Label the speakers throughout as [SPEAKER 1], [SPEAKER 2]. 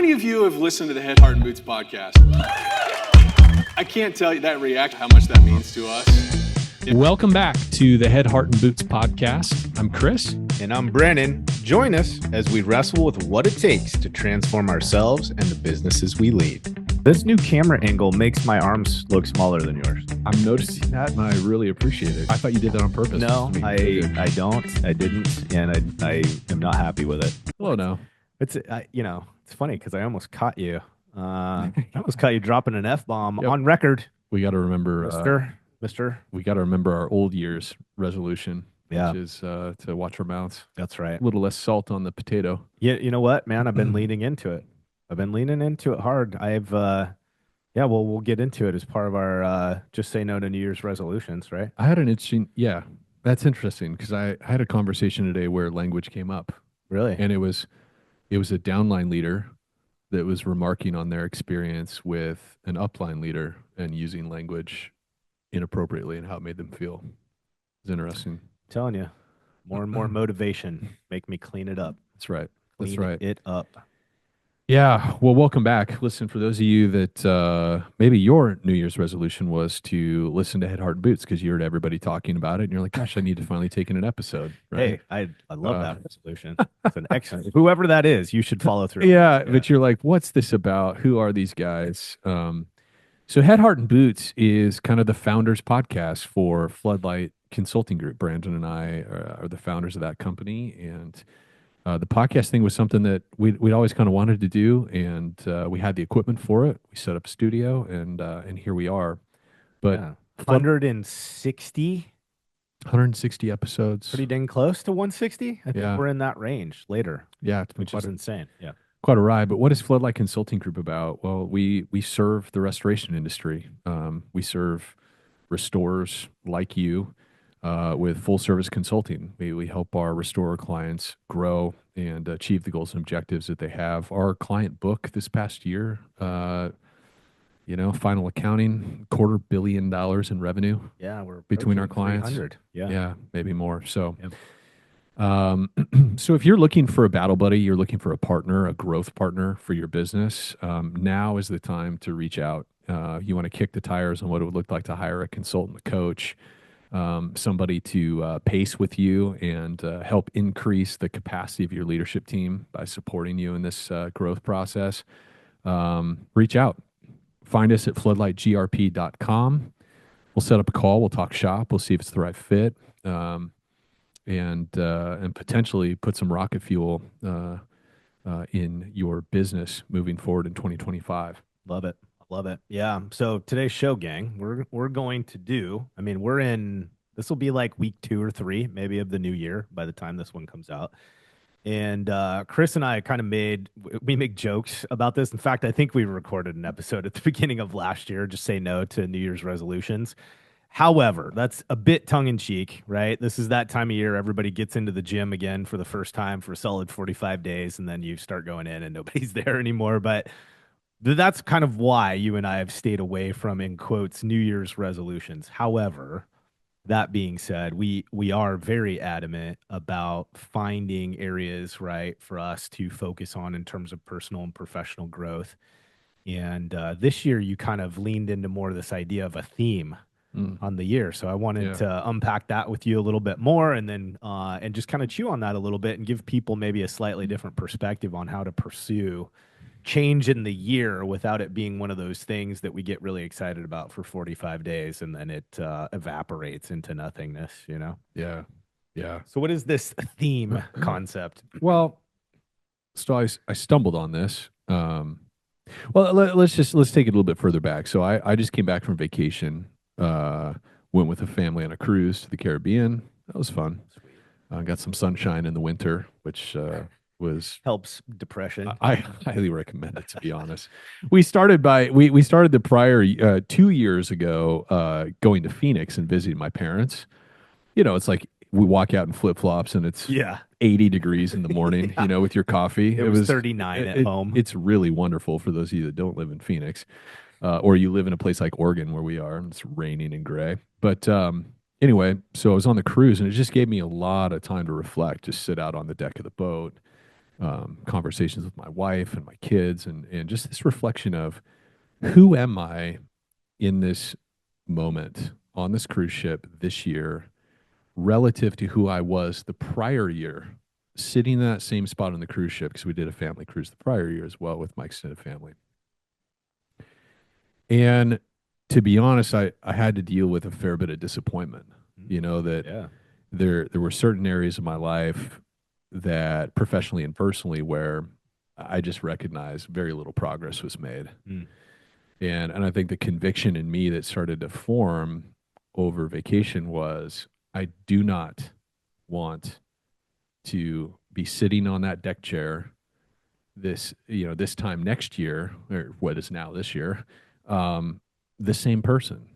[SPEAKER 1] many of you have listened to the Head, Heart, and Boots podcast? I can't tell you that reaction, how much that means to us.
[SPEAKER 2] Welcome back to the Head, Heart, and Boots podcast. I'm Chris.
[SPEAKER 3] And I'm Brandon. Join us as we wrestle with what it takes to transform ourselves and the businesses we lead. This new camera angle makes my arms look smaller than yours.
[SPEAKER 2] I'm noticing that, and I really appreciate it. I thought you did that on purpose.
[SPEAKER 3] No, I didn't, and I am not happy with it.
[SPEAKER 2] Hello, no.
[SPEAKER 3] It's funny because I almost caught you. I almost caught you dropping an F-bomb on record.
[SPEAKER 2] We got to remember,
[SPEAKER 3] Mister.
[SPEAKER 2] We got to remember our old year's resolution,
[SPEAKER 3] which
[SPEAKER 2] is to watch our mouths.
[SPEAKER 3] That's right.
[SPEAKER 2] A little less salt on the potato.
[SPEAKER 3] Yeah, you know what, man? I've been leaning into it. Hard. We'll get into it as part of our just say no to New Year's resolutions, right?
[SPEAKER 2] I had an interesting, that's interesting because I had a conversation today where language came up.
[SPEAKER 3] Really?
[SPEAKER 2] And it was a downline leader that was remarking on their experience with an upline leader and using language inappropriately and how it made them feel. It's interesting.
[SPEAKER 3] I'm telling you, more and more motivation. Make me clean it up.
[SPEAKER 2] That's right.
[SPEAKER 3] Clean it up.
[SPEAKER 2] Yeah. Well, welcome back. Listen, for those of you that maybe your New Year's resolution was to listen to Head, Heart, and Boots because you heard everybody talking about it, and you're like, gosh, I need to finally take in an episode. Right?
[SPEAKER 3] Hey, I love that resolution. It's an excellent. Whoever that is, you should follow through.
[SPEAKER 2] Yeah, but you're like, what's this about? Who are these guys? So Head, Heart, and Boots is kind of the founders podcast for Floodlight Consulting Group. Brandon and I are the founders of that company, and the podcast thing was something that we'd always kind of wanted to do, and we had the equipment for it. We set up a studio, and here we are. But
[SPEAKER 3] 160
[SPEAKER 2] episodes.
[SPEAKER 3] Pretty dang close to 160. I think we're in that range later.
[SPEAKER 2] Yeah,
[SPEAKER 3] which is insane. Yeah,
[SPEAKER 2] quite a ride. But what is Floodlight Consulting Group about? Well, we serve the restoration industry. We serve restorers like you. With full service consulting. We help our restorer clients grow and achieve the goals and objectives that they have. Our client book this past year, final accounting, $250 million in revenue.
[SPEAKER 3] Yeah, we're
[SPEAKER 2] between our clients.
[SPEAKER 3] 300.
[SPEAKER 2] Yeah, maybe more. So, so if you're looking for a battle buddy, you're looking for a partner, a growth partner for your business, now is the time to reach out. You want to kick the tires on what it would look like to hire a consultant, a coach, somebody to pace with you and help increase the capacity of your leadership team by supporting you in this growth process. Reach out. Find us at floodlightgrp.com. We'll set up a call. We'll talk shop. We'll see if it's the right fit, and potentially put some rocket fuel in your business moving forward in 2025.
[SPEAKER 3] Love it. Love it. Yeah. So today's show, gang, we're going to do, this will be like week 2 or 3, maybe of the new year by the time this one comes out. And Chris and I kind of make jokes about this. In fact, I think we recorded an episode at the beginning of last year, just say no to New Year's resolutions. However, that's a bit tongue in cheek, right? This is that time of year. Everybody gets into the gym again for the first time for a solid 45 days. And then you start going in and nobody's there anymore. But that's kind of why you and I have stayed away from, in quotes, New Year's resolutions. However, that being said, we are very adamant about finding areas, right, for us to focus on in terms of personal and professional growth. And this year, you kind of leaned into more of this idea of a theme on the year. So I wanted to unpack that with you a little bit more, and then and just kind of chew on that a little bit and give people maybe a slightly different perspective on how to pursue change in the year without it being one of those things that we get really excited about for 45 days and then it evaporates into nothingness,
[SPEAKER 2] Yeah.
[SPEAKER 3] So what is this theme concept?
[SPEAKER 2] Well, so I stumbled on this. Let's take it a little bit further back. So I just came back from vacation, went with a family on a cruise to the Caribbean. That was fun. Got some sunshine in the winter, which
[SPEAKER 3] helps depression.
[SPEAKER 2] I highly recommend it, to be honest. We started the prior 2 years ago going to Phoenix and visiting my parents. It's like we walk out in flip-flops and it's 80 degrees in the morning, with your coffee.
[SPEAKER 3] It was 39 at home.
[SPEAKER 2] It's really wonderful for those of you that don't live in Phoenix, or you live in a place like Oregon where we are and it's raining and gray. But anyway, so I was on the cruise and it just gave me a lot of time to reflect, just sit out on the deck of the boat conversations with my wife and my kids, and just this reflection of who am I in this moment on this cruise ship this year relative to who I was the prior year, sitting in that same spot on the cruise ship, because we did a family cruise the prior year as well with my extended family. And to be honest, I had to deal with a fair bit of disappointment, that
[SPEAKER 3] Yeah.
[SPEAKER 2] there were certain areas of my life that professionally and personally where I just recognized very little progress was made.
[SPEAKER 3] Mm.
[SPEAKER 2] And I think the conviction in me that started to form over vacation was I do not want to be sitting on that deck chair this time next year, or what is now this year, the same person.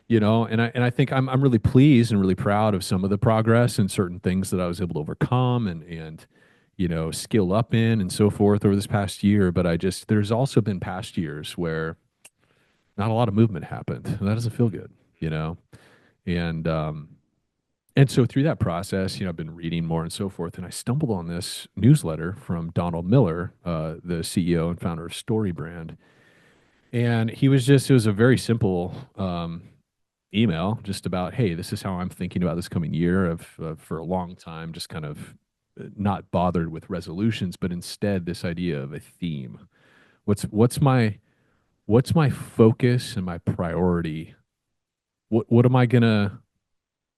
[SPEAKER 3] Yeah.
[SPEAKER 2] And I think I'm really pleased and really proud of some of the progress and certain things that I was able to overcome and skill up in and so forth over this past year. But there's also been past years where not a lot of movement happened, and that doesn't feel good, and and so through that process, I've been reading more and so forth, and I stumbled on this newsletter from Donald Miller, the CEO and founder of Story Brand. And it was a very simple email just about, hey, this is how I'm thinking about this coming year of for a long time, just kind of not bothered with resolutions, but instead this idea of a theme. What's my focus and my priority?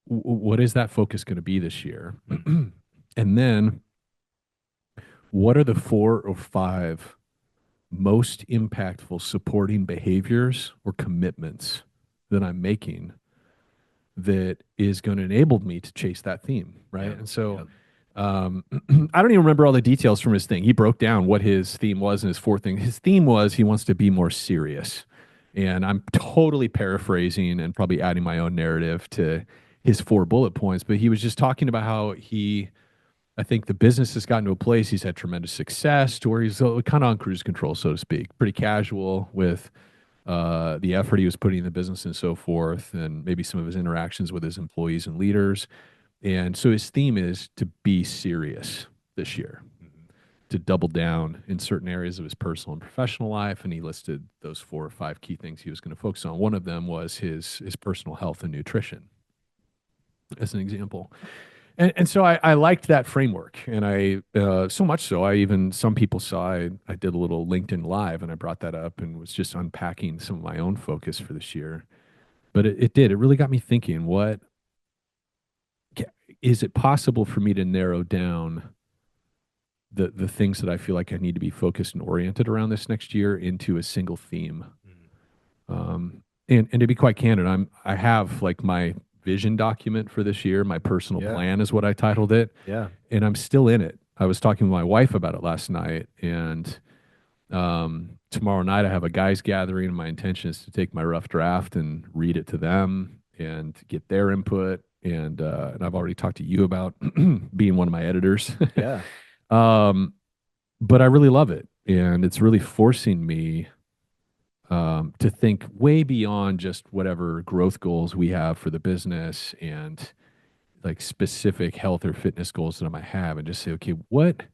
[SPEAKER 2] What is that focus going to be this year? And then what are the 4 or 5 most impactful supporting behaviors or commitments that I'm making that is going to enable me to chase that theme, right?
[SPEAKER 3] Yeah.
[SPEAKER 2] And so
[SPEAKER 3] Yeah.
[SPEAKER 2] I don't even remember all the details from his thing. He broke down what his theme was and his 4 thing. His theme was he wants to be more serious. And I'm totally paraphrasing and probably adding my own narrative to his 4 bullet points, but he was just talking about how I think the business has gotten to a place, he's had tremendous success to where he's kind of on cruise control, so to speak, pretty casual with the effort he was putting in the business and so forth, and maybe some of his interactions with his employees and leaders. And so his theme is to be serious this year, to double down in certain areas of his personal and professional life. And he listed those 4 or 5 key things he was going to focus on. One of them was his personal health and nutrition, as an example. And so I liked that framework, and I so much so some people saw I did a little LinkedIn Live, and I brought that up and was just unpacking some of my own focus for this year. But it really got me thinking: is it possible for me to narrow down the things that I feel like I need to be focused and oriented around this next year into a single theme? And to be quite candid, I have like my vision document for this year. My personal plan is what I titled it.
[SPEAKER 3] Yeah.
[SPEAKER 2] And I'm still in it. I was talking with my wife about it last night, and tomorrow night I have a guys gathering, and my intention is to take my rough draft and read it to them and get their input. And I've already talked to you about being one of my editors.
[SPEAKER 3] Yeah.
[SPEAKER 2] But I really love it, and it's really forcing me to think way beyond just whatever growth goals we have for the business and like specific health or fitness goals that I might have, and just say, okay, what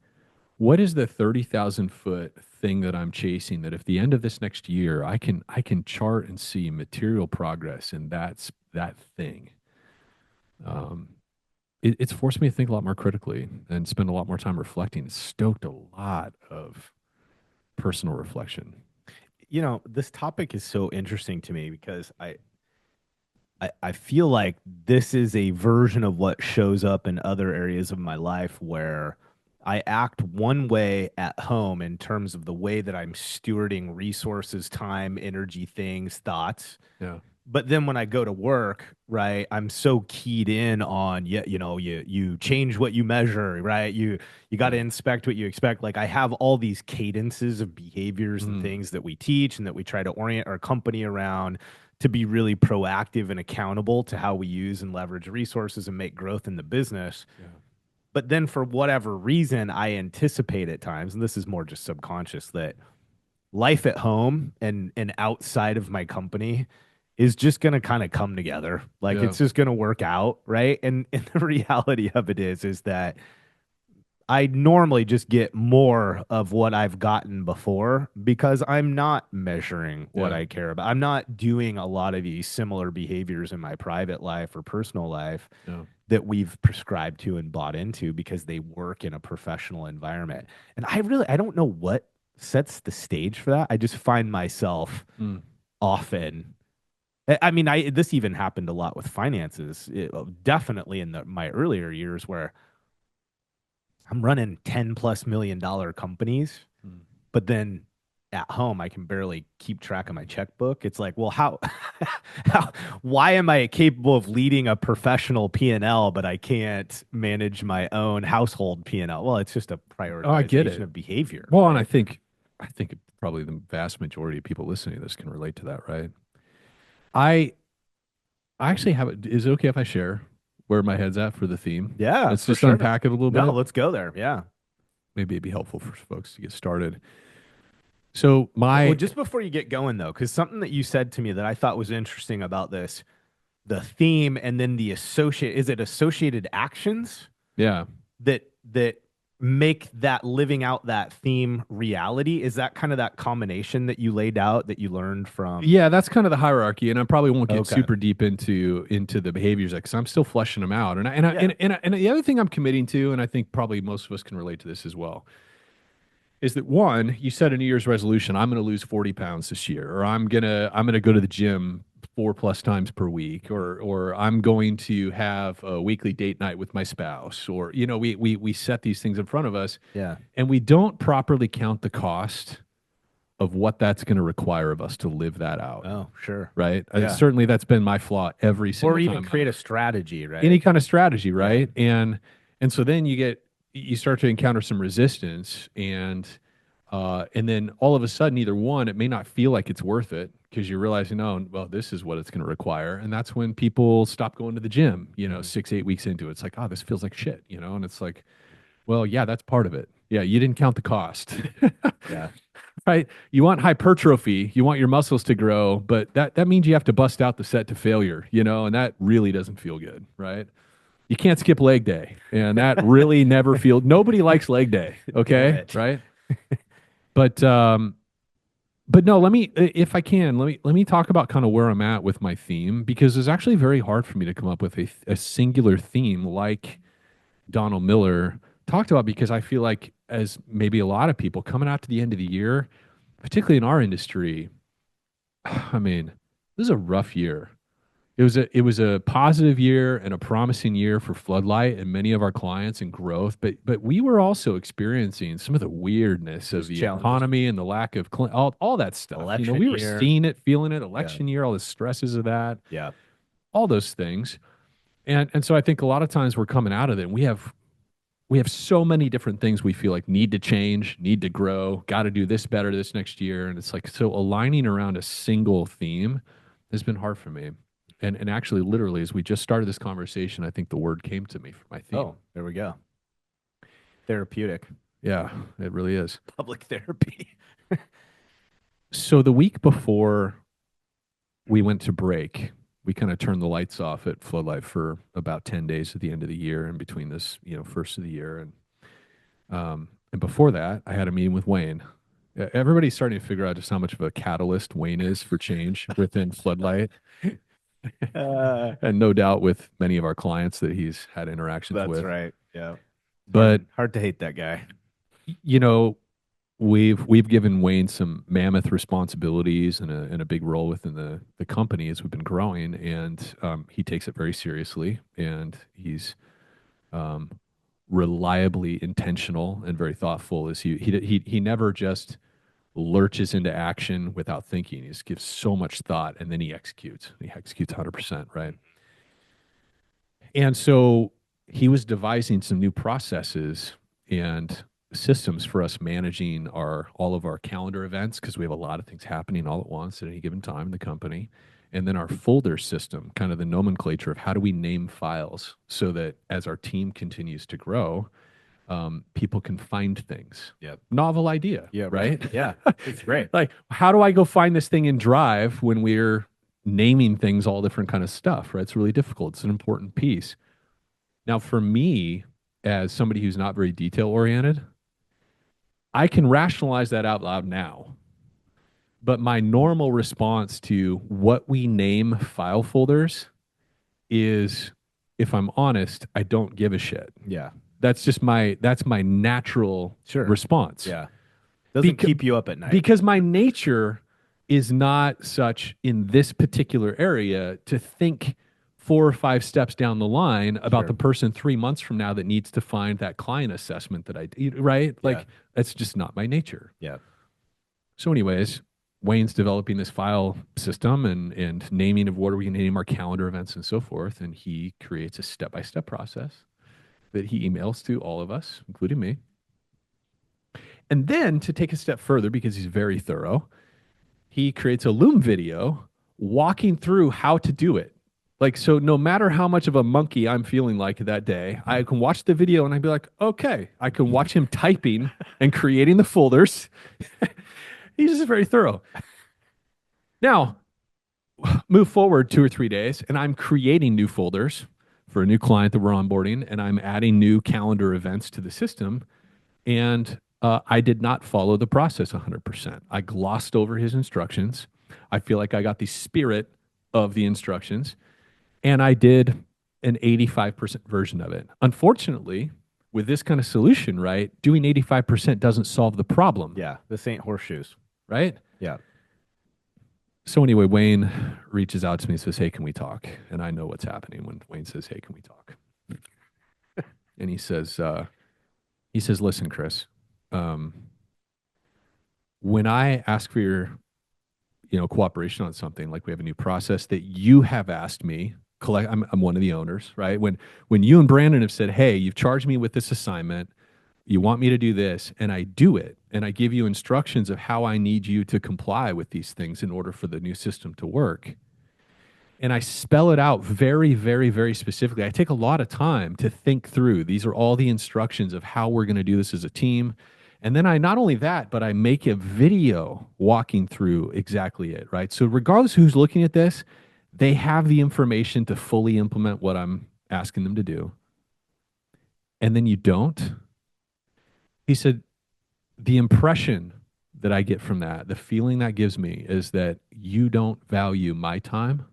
[SPEAKER 2] is the 30,000-foot thing that I'm chasing that if the end of this next year I can chart and see material progress, and that's that thing. It's forced me to think a lot more critically and spend a lot more time reflecting. It's stoked a lot of personal reflection.
[SPEAKER 3] This topic is so interesting to me because I feel like this is a version of what shows up in other areas of my life where I act one way at home in terms of the way that I'm stewarding resources, time, energy, things, thoughts.
[SPEAKER 2] Yeah.
[SPEAKER 3] But then when I go to work, right, I'm so keyed in on, you change what you measure, right? You got to inspect what you expect. Like I have all these cadences of behaviors and things that we teach and that we try to orient our company around to be really proactive and accountable to how we use and leverage resources and make growth in the business.
[SPEAKER 2] Yeah.
[SPEAKER 3] But then for whatever reason, I anticipate at times, and this is more just subconscious, that life at home and outside of my company is just going to kind of come together. Like it's just going to work out. Right. And the reality of it is that I normally just get more of what I've gotten before because I'm not measuring what
[SPEAKER 2] Yeah.
[SPEAKER 3] I care about. I'm not doing a lot of these similar behaviors in my private life or personal life
[SPEAKER 2] Yeah.
[SPEAKER 3] that we've prescribed to and bought into because they work in a professional environment. And I don't know what sets the stage for that. I just find myself
[SPEAKER 2] Mm.
[SPEAKER 3] often I mean, this even happened a lot with finances. Definitely in my earlier years where I'm running $10+ million companies,
[SPEAKER 2] Mm.
[SPEAKER 3] but then at home I can barely keep track of my checkbook. It's like, well, how why am I capable of leading a professional P&L, but I can't manage my own household P&L? Well, it's just a
[SPEAKER 2] Oh, I get
[SPEAKER 3] prioritization
[SPEAKER 2] it.
[SPEAKER 3] of behavior.
[SPEAKER 2] Well, and
[SPEAKER 3] right?
[SPEAKER 2] I think probably the vast majority of people listening to this can relate to that, right? I I actually have it. Is it okay if I share where my head's at for the theme?
[SPEAKER 3] Yeah,
[SPEAKER 2] Let's
[SPEAKER 3] for
[SPEAKER 2] just
[SPEAKER 3] sure, man.
[SPEAKER 2] unpack it a little
[SPEAKER 3] No,
[SPEAKER 2] bit.
[SPEAKER 3] let's go there. Yeah.
[SPEAKER 2] Maybe it'd be helpful for folks to get started. So
[SPEAKER 3] Well,
[SPEAKER 2] my
[SPEAKER 3] just before you get going though, because something that you said to me that I thought was interesting about this, the theme and then the is it associated actions
[SPEAKER 2] yeah.
[SPEAKER 3] that make that living out that theme reality? Is that kind of that combination that you laid out that you learned from?
[SPEAKER 2] Yeah, that's kind of the hierarchy, and I probably won't get
[SPEAKER 3] Okay.
[SPEAKER 2] super deep into the behaviors because I'm still fleshing them out.
[SPEAKER 3] Yeah.
[SPEAKER 2] And the other thing I'm committing to, and I think probably most of us can relate to this as well, is that one, you set a New Year's resolution: I'm going to lose 40 pounds this year, or I'm gonna go to the gym 4+ times per week, or I'm going to have a weekly date night with my spouse, or we set these things in front of us,
[SPEAKER 3] Yeah.
[SPEAKER 2] and we don't properly count the cost of what that's going to require of us to live that out.
[SPEAKER 3] Oh, sure.
[SPEAKER 2] Right?
[SPEAKER 3] Yeah.
[SPEAKER 2] Certainly, that's been my flaw every
[SPEAKER 3] Or
[SPEAKER 2] single
[SPEAKER 3] even
[SPEAKER 2] time.
[SPEAKER 3] create a strategy,
[SPEAKER 2] Any
[SPEAKER 3] right?
[SPEAKER 2] kind of strategy,
[SPEAKER 3] Yeah.
[SPEAKER 2] right? And so then you start to encounter some resistance, and then all of a sudden, either one, it may not feel like it's worth it because you're realizing, oh, well, this is what it's going to require, and that's when people stop going to the gym. 6-8 weeks into it, it's like, oh, this feels like shit, and it's like, well, yeah, that's part of it. Yeah, you didn't count the cost.
[SPEAKER 3] Yeah.
[SPEAKER 2] Right? You want hypertrophy, you want your muscles to grow, but that means you have to bust out the set to failure, and that really doesn't feel good, right? You can't skip leg day, and that really never feels. Nobody likes leg day,
[SPEAKER 3] Damn
[SPEAKER 2] okay?
[SPEAKER 3] it.
[SPEAKER 2] Right? But no, let me, if I can, let me talk about kind of where I'm at with my theme because it's actually very hard for me to come up with a singular theme like Donald Miller talked about because I feel like as maybe a lot of people coming out to the end of the year, particularly in our industry, I mean, this is a rough year. It was a positive year and a promising year for Floodlight and many of our clients and growth, but we were also experiencing some of the weirdness of
[SPEAKER 3] Those
[SPEAKER 2] the
[SPEAKER 3] challenges.
[SPEAKER 2] economy and the lack of all that stuff.
[SPEAKER 3] Election
[SPEAKER 2] We were
[SPEAKER 3] year.
[SPEAKER 2] seeing it, feeling it, election year, all the stresses of that,
[SPEAKER 3] Yeah.
[SPEAKER 2] all those things. And so I think a lot of times we're coming out of it and we have so many different things we feel like need to change, need to grow, got to do this better this next year. And it's like, so aligning around a single theme has been hard for me. And actually, literally, as we just started this conversation, I think the word came to me for my theme.
[SPEAKER 3] Oh, there we go. Therapeutic.
[SPEAKER 2] Yeah, it really is.
[SPEAKER 3] Public therapy.
[SPEAKER 2] So the week before we went to break, we kind of turned the lights off at Floodlight for about 10 days at the end of the year in between this, first of the year. And before that, I had a meeting with Wayne. Everybody's starting to figure out just how much of a catalyst Wayne is for change within Floodlight. And no doubt with many of our clients that he's had interactions
[SPEAKER 3] That's
[SPEAKER 2] with.
[SPEAKER 3] right. Yeah.
[SPEAKER 2] But,
[SPEAKER 3] hard to hate that guy.
[SPEAKER 2] we've given Wayne some mammoth responsibilities and a big role within the company as we've been growing, and he takes it very seriously, and he's reliably intentional and very thoughtful. As he never just lurches into action without thinking. He just gives so much thought, and then he executes. He executes 100%, right? And so he was devising some new processes and systems for us managing all of our calendar events because we have a lot of things happening all at once at any given time in the company. And then our folder system, kind of the nomenclature of how do we name files so that as our team continues to grow, people can find things.
[SPEAKER 3] Yep.
[SPEAKER 2] Novel idea.
[SPEAKER 3] Yeah.
[SPEAKER 2] Right.
[SPEAKER 3] Yeah. It's great.
[SPEAKER 2] Like, how do I go find this thing in Drive when we're naming things, all different kind of stuff, right? It's really difficult. It's an important piece. Now, for me, as somebody who's not very detail oriented. I can rationalize that out loud now. But my normal response to what we name file folders is, if I'm honest, I don't give a shit.
[SPEAKER 3] Yeah.
[SPEAKER 2] That's my natural
[SPEAKER 3] Sure.
[SPEAKER 2] response.
[SPEAKER 3] Yeah. Doesn't
[SPEAKER 2] Beca-
[SPEAKER 3] keep you up at night.
[SPEAKER 2] Because my nature is not such in this particular area to think 4 or 5 steps down the line about
[SPEAKER 3] Sure.
[SPEAKER 2] the person 3 months from now that needs to find that client assessment that I did, right? Like,
[SPEAKER 3] Yeah.
[SPEAKER 2] that's just not my nature.
[SPEAKER 3] Yeah.
[SPEAKER 2] So anyways, Wayne's developing this file system and naming of what are we going to name our calendar events and so forth. And he creates a step-by-step process that he emails to all of us, including me. And then to take a step further, because he's very thorough, he creates a Loom video walking through how to do it. Like, so no matter how much of a monkey I'm feeling like that day, I can watch the video and I'd be like, okay, I can watch him typing and creating the folders. He's just very thorough. Now, move forward 2 or 3 days, and I'm creating new folders for a new client that we're onboarding, and I'm adding new calendar events to the system. And I did not follow the process 100%. I glossed over his instructions. I feel like I got the spirit of the instructions, and I did an 85% version of it. Unfortunately, with this kind of solution, right, doing 85% doesn't solve the problem.
[SPEAKER 3] Yeah. This ain't horseshoes.
[SPEAKER 2] Right?
[SPEAKER 3] Yeah.
[SPEAKER 2] So anyway, Wayne reaches out to me and says, hey, can we talk? And I know what's happening when Wayne says, hey, can we talk? And he says, listen, Chris, when I ask for your, cooperation on something, like we have a new process that you have asked me, I'm one of the owners, right? When you and Brandon have said, hey, you've charged me with this assignment, you want me to do this, and I do it, and I give you instructions of how I need you to comply with these things in order for the new system to work. And I spell it out very, very, very specifically. I take a lot of time to think through. These are all the instructions of how we're going to do this as a team. And then I, not only that, but I make a video walking through exactly it, right? So regardless of who's looking at this, they have the information to fully implement what I'm asking them to do. And then you don't. He said, the impression that I get from that, the feeling that gives me is that you don't value my time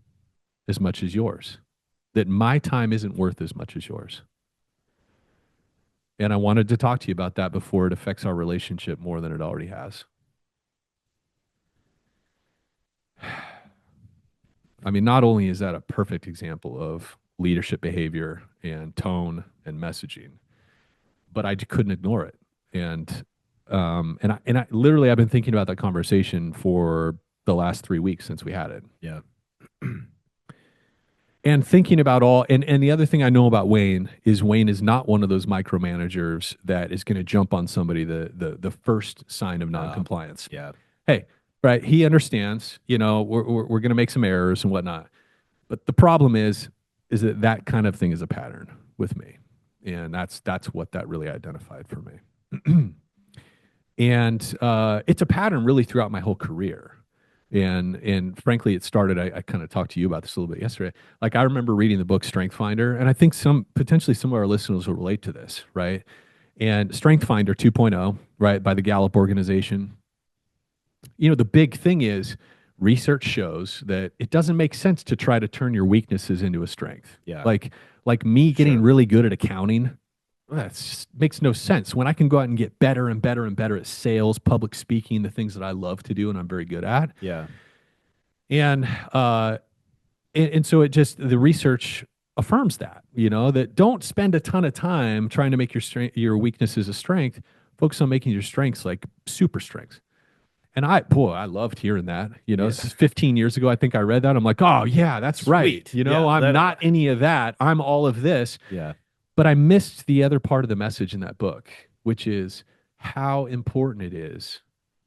[SPEAKER 2] as much as yours, that my time isn't worth as much as yours. And I wanted to talk to you about that before it affects our relationship more than it already has. I mean, not only is that a perfect example of leadership behavior and tone and messaging, but I just couldn't ignore it. And I literally, I've been thinking about that conversation for the last 3 weeks since we had it.
[SPEAKER 3] Yeah.
[SPEAKER 2] And thinking about and the other thing I know about Wayne is not one of those micromanagers that is going to jump on somebody the first sign of noncompliance.
[SPEAKER 3] Yeah.
[SPEAKER 2] Hey, right? He understands, we're going to make some errors and whatnot. But the problem is that kind of thing is a pattern with me. And that's what that really identified for me. And it's a pattern really throughout my whole career. And frankly, it started, I kind of talked to you about this a little bit yesterday. Like, I remember reading the book Strength Finder, and I think potentially some of our listeners will relate to this, right? And Strength Finder 2.0, right, by the Gallup organization. The big thing is research shows that it doesn't make sense to try to turn your weaknesses into a strength.
[SPEAKER 3] Yeah.
[SPEAKER 2] Like me getting
[SPEAKER 3] Sure.
[SPEAKER 2] really good at accounting, that just makes no sense. When I can go out and get better and better and better at sales, public speaking, the things that I love to do and I'm very good at.
[SPEAKER 3] Yeah.
[SPEAKER 2] And so it just, the research affirms that, that don't spend a ton of time trying to make your weaknesses a strength. Focus on making your strengths like super strengths. And I loved hearing that. This is 15 years ago. I think I read that. I'm like, oh yeah, that's right.
[SPEAKER 3] Sweet.
[SPEAKER 2] I'm not any of that. I'm all of this.
[SPEAKER 3] Yeah.
[SPEAKER 2] But I missed the other part of the message in that book, which is how important it is,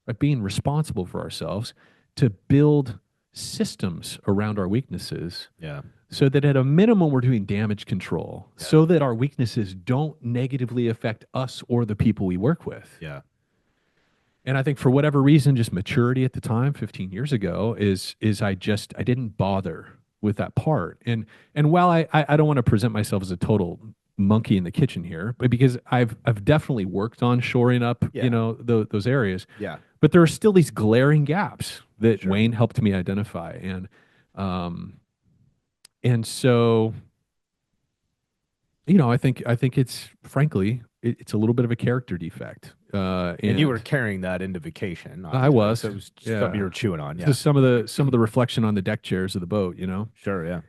[SPEAKER 2] right, being responsible for ourselves, to build systems around our weaknesses.
[SPEAKER 3] Yeah.
[SPEAKER 2] So that at a minimum, we're doing damage control, so that our weaknesses don't negatively affect us or the people we work with.
[SPEAKER 3] Yeah.
[SPEAKER 2] And I think for whatever reason, just maturity at the time, 15 years ago, is I didn't bother with that part. And while I don't want to present myself as a total monkey in the kitchen here, but because I've definitely worked on shoring up,
[SPEAKER 3] Yeah.
[SPEAKER 2] those areas,
[SPEAKER 3] Yeah.
[SPEAKER 2] but there are still these glaring gaps that
[SPEAKER 3] Sure.
[SPEAKER 2] Wayne helped me identify, um, and so I think it's frankly it's a little bit of a character defect,
[SPEAKER 3] And you were
[SPEAKER 2] and
[SPEAKER 3] carrying that into vacation,
[SPEAKER 2] I
[SPEAKER 3] obviously.
[SPEAKER 2] was,
[SPEAKER 3] So it was something you
[SPEAKER 2] yeah.
[SPEAKER 3] were chewing on.
[SPEAKER 2] So
[SPEAKER 3] Yeah.
[SPEAKER 2] some of the reflection on the deck chairs of the boat.
[SPEAKER 3] Sure. Yeah.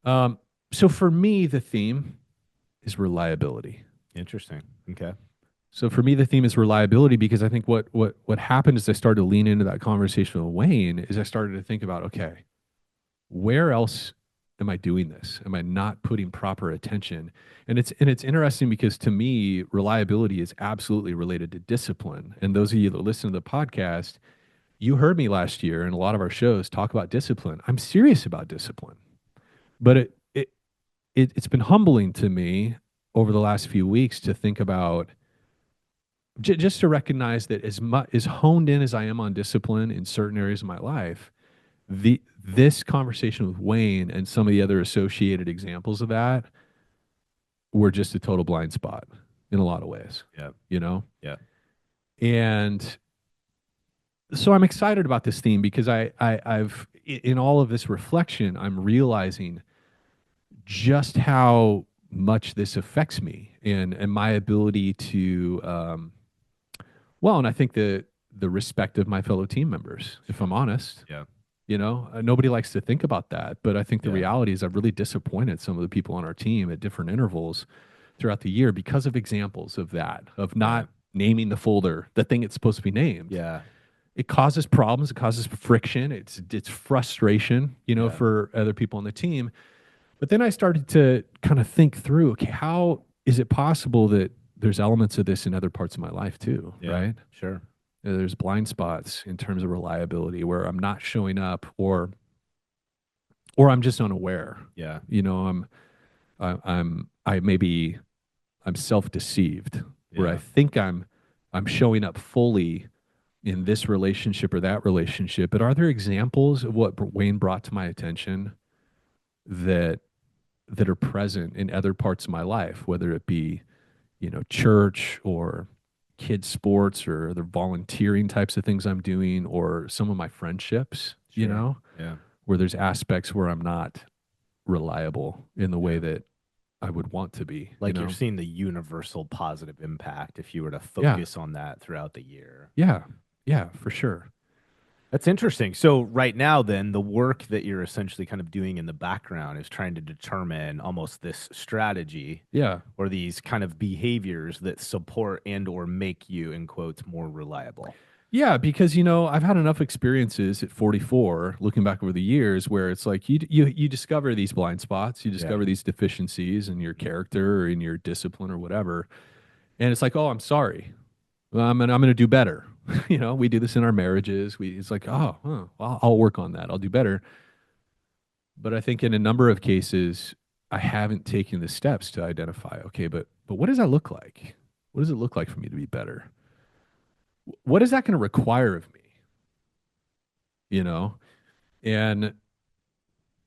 [SPEAKER 2] Um, so for me, the theme is reliability.
[SPEAKER 3] Interesting. Okay.
[SPEAKER 2] So for me, the theme is reliability because I think what happened is I started to lean into that conversation with Wayne is I started to think about, okay, where else am I doing this? Am I not putting proper attention? And it's interesting because to me, reliability is absolutely related to discipline. And those of you that listen to the podcast, you heard me last year in a lot of our shows talk about discipline. I'm serious about discipline, but it's been humbling to me over the last few weeks to think about just to recognize that as much as honed in as I am on discipline in certain areas of my life, this conversation with Wayne and some of the other associated examples of that were just a total blind spot in a lot of ways,
[SPEAKER 3] Yeah.
[SPEAKER 2] you know?
[SPEAKER 3] Yeah.
[SPEAKER 2] And so I'm excited about this theme because I've in all of this reflection, I'm realizing just how much this affects me and my ability to and I think the respect of my fellow team members, if I'm honest.
[SPEAKER 3] Yeah.
[SPEAKER 2] Nobody likes to think about that, but I think the
[SPEAKER 3] Yeah.
[SPEAKER 2] reality is I've really disappointed some of the people on our team at different intervals throughout the year because of examples of that, of not naming the folder, the thing it's supposed to be named.
[SPEAKER 3] Yeah.
[SPEAKER 2] It causes problems, it causes friction, it's frustration,
[SPEAKER 3] Yeah.
[SPEAKER 2] for other people on the team. But then I started to kind of think through, okay, how is it possible that there's elements of this in other parts of my life too,
[SPEAKER 3] Yeah.
[SPEAKER 2] right?
[SPEAKER 3] Sure.
[SPEAKER 2] There's blind spots in terms of reliability where I'm not showing up or I'm just unaware.
[SPEAKER 3] Yeah.
[SPEAKER 2] I'm self-deceived where I
[SPEAKER 3] Yeah.
[SPEAKER 2] think I'm showing up fully in this relationship or that relationship. But are there examples of what Wayne brought to my attention that are present in other parts of my life, whether it be, church or kids sports or the volunteering types of things I'm doing or some of my friendships,
[SPEAKER 3] Sure. Yeah.
[SPEAKER 2] where there's aspects where I'm not reliable in the way that I would want to be.
[SPEAKER 3] Like you're seeing the universal positive impact if you were to
[SPEAKER 2] Yeah.
[SPEAKER 3] focus on that throughout the year.
[SPEAKER 2] Yeah. Yeah, for sure.
[SPEAKER 3] That's interesting. So right now then the work that you're essentially kind of doing in the background is trying to determine almost this strategy
[SPEAKER 2] Yeah.
[SPEAKER 3] or these kind of behaviors that support and or make you in quotes more reliable.
[SPEAKER 2] Yeah, because I've had enough experiences at 44, looking back over the years, where it's like you discover these blind spots, you discover these deficiencies in your character or in your discipline or whatever, and it's like, oh, I'm sorry, I'm gonna do better. We do this in our marriages. It's like, oh, well, I'll work on that. I'll do better. But I think in a number of cases, I haven't taken the steps to identify. Okay, but what does that look like? What does it look like for me to be better? What is that going to require of me? And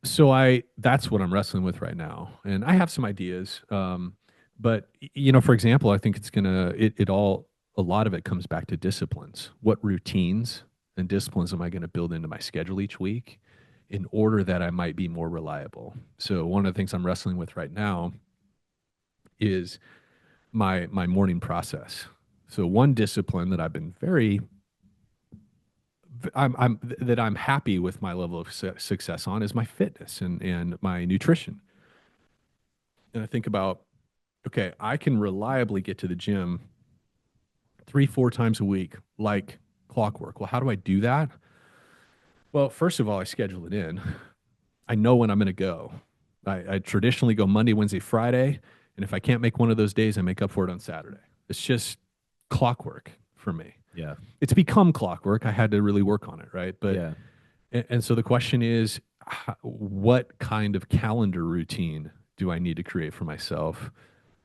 [SPEAKER 2] so that's what I'm wrestling with right now. And I have some ideas. But for example, I think a lot of it comes back to disciplines. What routines and disciplines am I going to build into my schedule each week in order that I might be more reliable? So one of the things I'm wrestling with right now is my morning process. So one discipline that I've been I'm happy with my level of success on is my fitness and my nutrition. And I think about, okay, I can reliably get to the gym 3-4 times a week, like clockwork. Well, how do I do that? Well, first of all, I schedule it in. I know when I'm going to go. I traditionally go Monday, Wednesday, Friday. And if I can't make one of those days, I make up for it on Saturday. It's just clockwork for me.
[SPEAKER 3] Yeah.
[SPEAKER 2] It's become clockwork. I had to really work on it, right? But
[SPEAKER 3] Yeah.
[SPEAKER 2] and so the question is, what kind of calendar routine do I need to create for myself?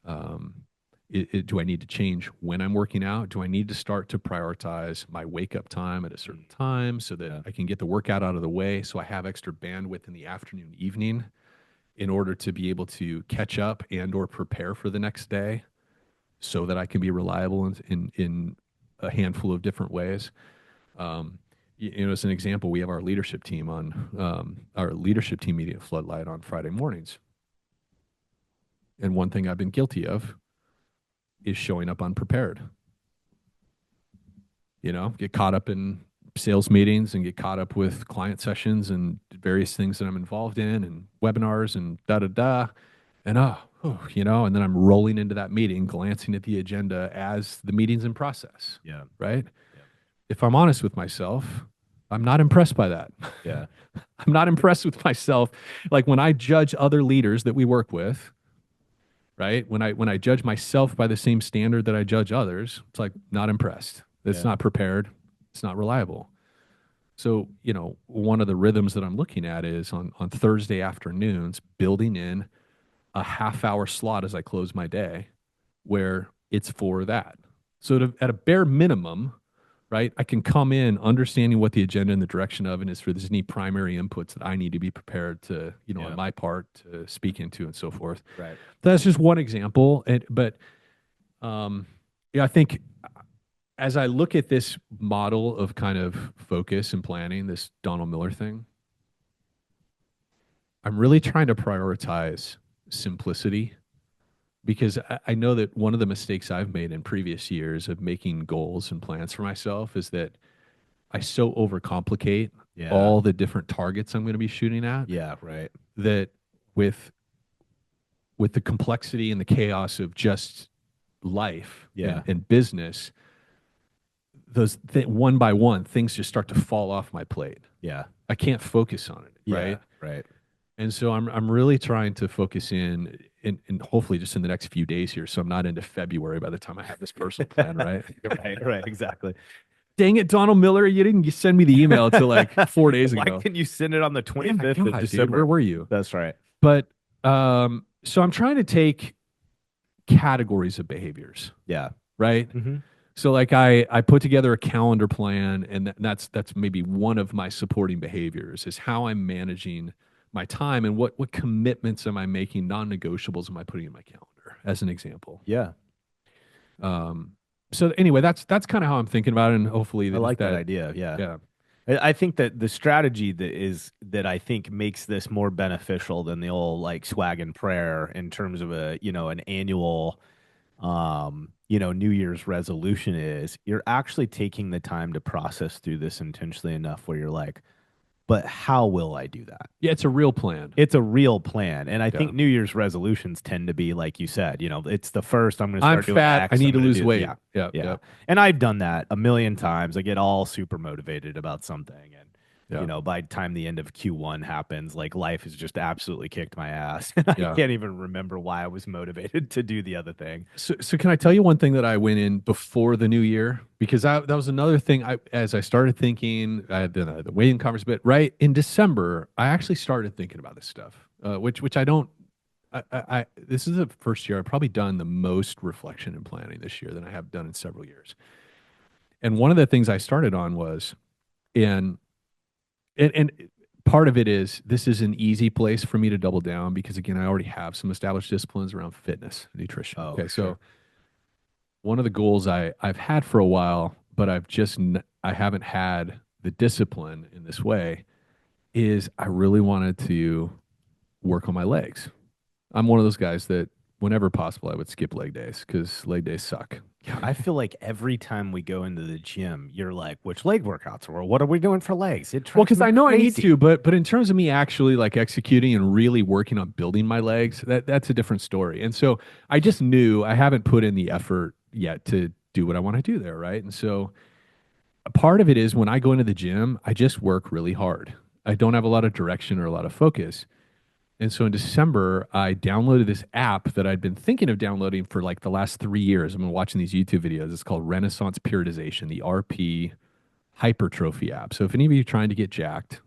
[SPEAKER 2] Do I need to change when I'm working out? Do I need to start to prioritize my wake up time at a certain time so that I can get the workout out of the way so I have extra bandwidth in the afternoon, evening? in order to be able to catch up and or prepare for the next day so that I can be reliable in a handful of different ways. As an example, we have our leadership team meeting at Floodlight on Friday mornings. And one thing I've been guilty of is showing up unprepared. Get caught up in sales meetings and get caught up with client sessions and various things that I'm involved in and webinars and da-da-da. And and then I'm rolling into that meeting, glancing at the agenda as the meeting's in process.
[SPEAKER 3] Yeah.
[SPEAKER 2] Right? Yeah. If I'm honest with myself, I'm not impressed by that.
[SPEAKER 3] Yeah.
[SPEAKER 2] I'm not impressed with myself. Like when I judge other leaders that we work with, right? When I judge myself by the same standard that I judge others, it's like not impressed. It's not prepared. It's not reliable. So, one of the rhythms that I'm looking at is on Thursday afternoons, building in a half-hour slot as I close my day where it's for that. So at a bare minimum, right, I can come in understanding what the agenda and the direction of it is for any primary inputs that I need to be prepared to, on my part to speak into and so forth.
[SPEAKER 3] Right.
[SPEAKER 2] That's just one example. But I think as I look at this model of kind of focus and planning, this Donald Miller thing, I'm really trying to prioritize simplicity because I know that one of the mistakes I've made in previous years of making goals and plans for myself is that I so overcomplicate all the different targets I'm going to be shooting at.
[SPEAKER 3] Yeah, right.
[SPEAKER 2] That with the complexity and the chaos of just life and business, those one by one things just start to fall off my plate.
[SPEAKER 3] Yeah.
[SPEAKER 2] I can't focus on it. Right.
[SPEAKER 3] Right.
[SPEAKER 2] And so I'm really trying to focus in hopefully just in the next few days here. So I'm not into February by the time I have this personal plan, right?
[SPEAKER 3] Right. Exactly.
[SPEAKER 2] Dang it, Donald Miller, you didn't send me the email until like 4 days ago.
[SPEAKER 3] Why can you send it on the 25th of December?
[SPEAKER 2] Dude, where were you?
[SPEAKER 3] That's right.
[SPEAKER 2] But so I'm trying to take categories of behaviors.
[SPEAKER 3] Yeah.
[SPEAKER 2] Right.
[SPEAKER 3] Mm-hmm.
[SPEAKER 2] So like I put together a calendar plan, and that's maybe one of my supporting behaviors is how I'm managing my time and what commitments am I making, non-negotiables am I putting in my calendar, as an example.
[SPEAKER 3] Yeah.
[SPEAKER 2] So anyway, that's kind of how I'm thinking about it, and hopefully
[SPEAKER 3] I like that idea. Yeah.
[SPEAKER 2] Yeah.
[SPEAKER 3] I think that the strategy that I think makes this more beneficial than the old like swag and prayer in terms of an annual New Year's resolution is you're actually taking the time to process through this intentionally enough where you're like, but how will I do that?
[SPEAKER 2] Yeah, it's a real plan.
[SPEAKER 3] It's a real plan. And I think New Year's resolutions tend to be, like you said, it's the first, I'm going to start doing
[SPEAKER 2] fat.
[SPEAKER 3] X,
[SPEAKER 2] I need to lose weight.
[SPEAKER 3] Yeah. And I've done that a million times. I get all super motivated about something. And, by the time the end of Q1 happens, like life has just absolutely kicked my ass. And I can't even remember why I was motivated to do the other thing.
[SPEAKER 2] So can I tell you one thing that I went in before the new year? Because that was another thing as I started thinking, I had the weighing conference, but right in December, I actually started thinking about this stuff, which I don't, this is the first year I've probably done the most reflection and planning this year than I have done in several years. And one of the things I started on was and part of it is this is an easy place for me to double down because, again, I already have some established disciplines around fitness and nutrition. Okay, so one of the goals I've had for a while, but I haven't had the discipline in this way, is I really wanted to work on my legs. I'm one of those guys that whenever possible, I would skip leg days because leg days suck.
[SPEAKER 3] I feel like every time we go into the gym, you're like, which leg workouts or what are we doing for legs?
[SPEAKER 2] Well, because I know I need to, but in terms of me actually like executing and really working on building my legs, that's a different story. And so I just knew I haven't put in the effort yet to do what I want to do there, right? And so a part of it is when I go into the gym, I just work really hard. I don't have a lot of direction or a lot of focus. And so in December, I downloaded this app that I'd been thinking of downloading for like the last 3 years. I've been watching these YouTube videos. It's called Renaissance Periodization, the RP hypertrophy app. So if any of you are trying to get jacked,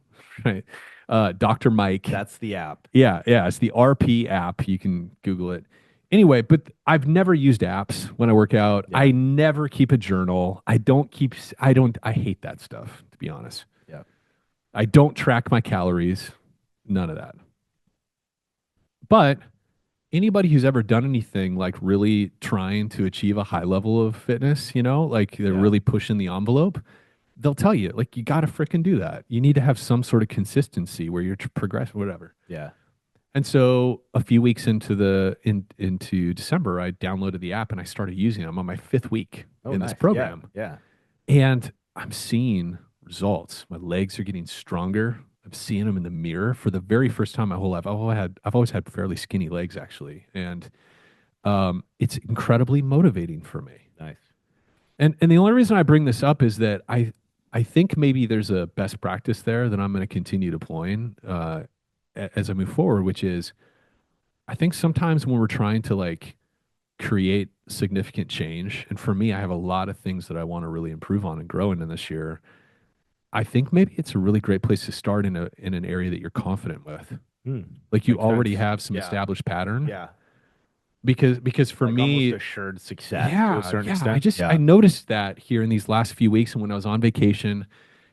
[SPEAKER 2] right? Dr. Mike.
[SPEAKER 3] That's the app.
[SPEAKER 2] Yeah. It's the RP app. You can Google it. Anyway, but I've never used apps when I work out. Yeah. I never keep a journal. I hate that stuff, to be honest.
[SPEAKER 3] Yeah.
[SPEAKER 2] I don't track my calories. None of that. But anybody who's ever done anything like really trying to achieve a high level of fitness, like they're
[SPEAKER 3] Yeah.
[SPEAKER 2] really pushing the envelope, they'll tell you, like, you got to fricking do that. You need to have some sort of consistency where you're progressing, whatever.
[SPEAKER 3] Yeah.
[SPEAKER 2] And so a few weeks into December, I downloaded the app and I started using it. I'm on my 5th week
[SPEAKER 3] Oh,
[SPEAKER 2] in
[SPEAKER 3] nice.
[SPEAKER 2] this program.
[SPEAKER 3] Yeah.
[SPEAKER 2] And I'm seeing results. My legs are getting stronger. I'm seeing them in the mirror for the very first time in my whole life. I've always had fairly skinny legs, actually, and it's incredibly motivating for me.
[SPEAKER 3] Nice.
[SPEAKER 2] And the only reason I bring this up is that I think maybe there's a best practice there that I'm going to continue deploying as I move forward, which is I think sometimes when we're trying to like create significant change, and for me, I have a lot of things that I want to really improve on and grow in this year. I think maybe it's a really great place to start in an area that you're confident with. Like you
[SPEAKER 3] Makes
[SPEAKER 2] already
[SPEAKER 3] sense.
[SPEAKER 2] have some
[SPEAKER 3] Yeah.
[SPEAKER 2] established pattern.
[SPEAKER 3] Yeah.
[SPEAKER 2] Because for
[SPEAKER 3] Like
[SPEAKER 2] me,
[SPEAKER 3] almost assured success to a
[SPEAKER 2] yeah,
[SPEAKER 3] certain
[SPEAKER 2] yeah.
[SPEAKER 3] extent.
[SPEAKER 2] I noticed that here in these last few weeks, and when I was on vacation,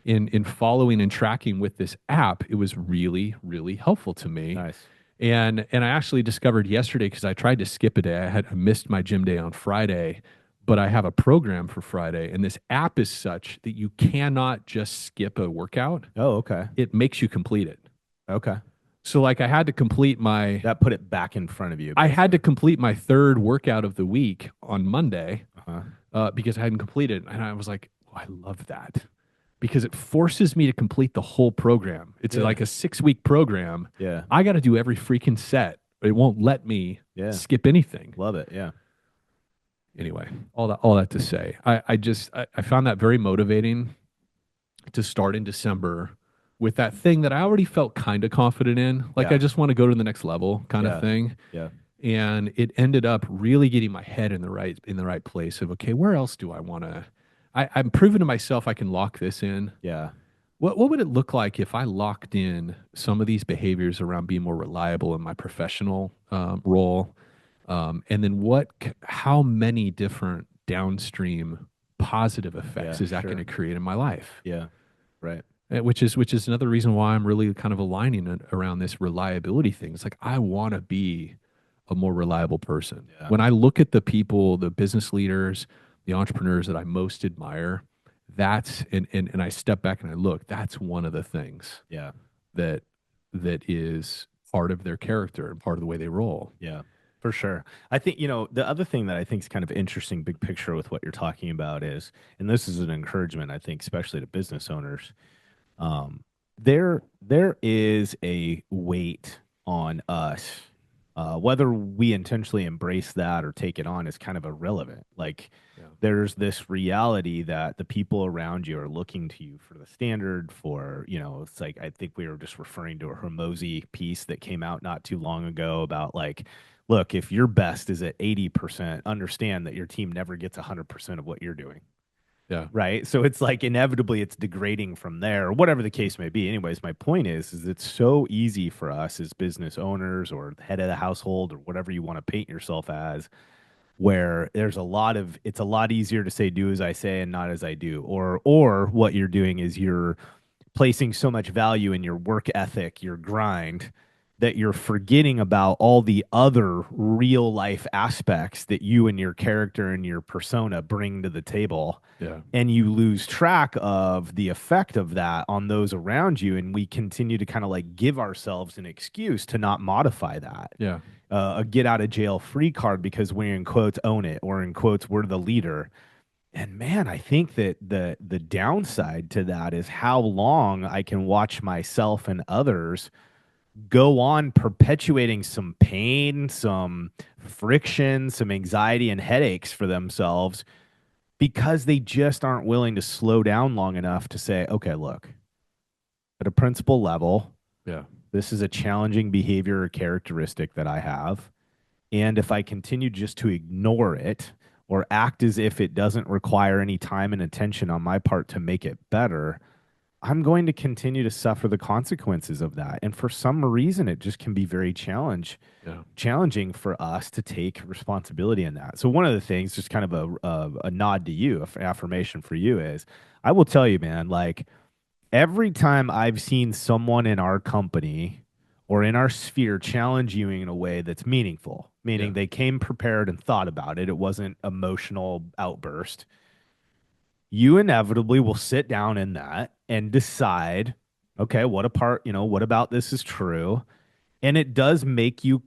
[SPEAKER 2] in following and tracking with this app, it was really, really helpful to me.
[SPEAKER 3] Nice.
[SPEAKER 2] And I actually discovered yesterday, because I tried to skip a day. I missed my gym day on Friday, but I have a program for Friday, and this app is such that you cannot just skip a workout.
[SPEAKER 3] Oh, okay.
[SPEAKER 2] It makes you complete it.
[SPEAKER 3] Okay.
[SPEAKER 2] So like I had to complete my
[SPEAKER 3] That put it back in front of you.
[SPEAKER 2] I had to complete my 3rd workout of the week on Monday
[SPEAKER 3] Uh-huh.
[SPEAKER 2] because I hadn't completed, and I was like, oh, I love that because it forces me to complete the whole program. It's
[SPEAKER 3] Yeah.
[SPEAKER 2] like a 6-week program.
[SPEAKER 3] Yeah.
[SPEAKER 2] I got to do every freaking set. It won't let me
[SPEAKER 3] Yeah.
[SPEAKER 2] skip anything.
[SPEAKER 3] Love it. Yeah.
[SPEAKER 2] Anyway, all that to say, I found that very motivating to start in December with that thing that I already felt kind of confident in. Like
[SPEAKER 3] Yeah.
[SPEAKER 2] I just want to go to the next level kind
[SPEAKER 3] Yeah.
[SPEAKER 2] of thing.
[SPEAKER 3] Yeah.
[SPEAKER 2] And it ended up really getting my head in the right place of, okay, where else do I want to I'm proving to myself I can lock this in.
[SPEAKER 3] Yeah.
[SPEAKER 2] What would it look like if I locked in some of these behaviors around being more reliable in my professional role? And then how many different downstream positive effects
[SPEAKER 3] Yeah,
[SPEAKER 2] is that
[SPEAKER 3] sure.
[SPEAKER 2] going to create in my life?
[SPEAKER 3] Yeah. Right.
[SPEAKER 2] Which is another reason why I'm really kind of aligning around this reliability thing. It's like I want to be a more reliable person.
[SPEAKER 3] Yeah.
[SPEAKER 2] When I look at the people, the business leaders, the entrepreneurs that I most admire, and I step back and I look, that's one of the things
[SPEAKER 3] Yeah.
[SPEAKER 2] that is part of their character and part of the way they roll.
[SPEAKER 3] Yeah, for sure. I think, the other thing that I think is kind of interesting, big picture with what you're talking about is, and this is an encouragement, I think, especially to business owners, there is a weight on us. Whether we intentionally embrace that or take it on is kind of irrelevant. Like, there's this reality that the people around you are looking to you for the standard for, it's like, I think we were just referring to a Hormozy piece that came out not too long ago about like, look, if your best is at 80%, understand that your team never gets 100% of what you're doing.
[SPEAKER 2] Yeah.
[SPEAKER 3] Right. So it's like inevitably it's degrading from there, or whatever the case may be. Anyways, my point is it's so easy for us as business owners or the head of the household or whatever you want to paint yourself as, where it's a lot easier to say, do as I say and not as I do. Or what you're doing is you're placing so much value in your work ethic, your grind, that you're forgetting about all the other real life aspects that you and your character and your persona bring to the table.
[SPEAKER 2] Yeah.
[SPEAKER 3] And you lose track of the effect of that on those around you. And we continue to kind of like give ourselves an excuse to not modify that.
[SPEAKER 2] Yeah.
[SPEAKER 3] A get out of jail free card because we in quotes own it, or in quotes we're the leader. And man, I think that the downside to that is how long I can watch myself and others go on perpetuating some pain, some friction, some anxiety and headaches for themselves because they just aren't willing to slow down long enough to say, okay, look, at a principal level,
[SPEAKER 2] Yeah.
[SPEAKER 3] this is a challenging behavior or characteristic that I have. And if I continue just to ignore it or act as if it doesn't require any time and attention on my part to make it better, I'm going to continue to suffer the consequences of that. And for some reason, it just can be very challenging for us to take responsibility in that. So one of the things, just kind of a nod to you, an affirmation for you is, I will tell you, man, like every time I've seen someone in our company or in our sphere challenge you in a way that's meaningful, meaning
[SPEAKER 2] Yeah.
[SPEAKER 3] they came prepared and thought about it. It wasn't emotional outburst. You inevitably will sit down in that and decide, okay, what about this is true? And it does make you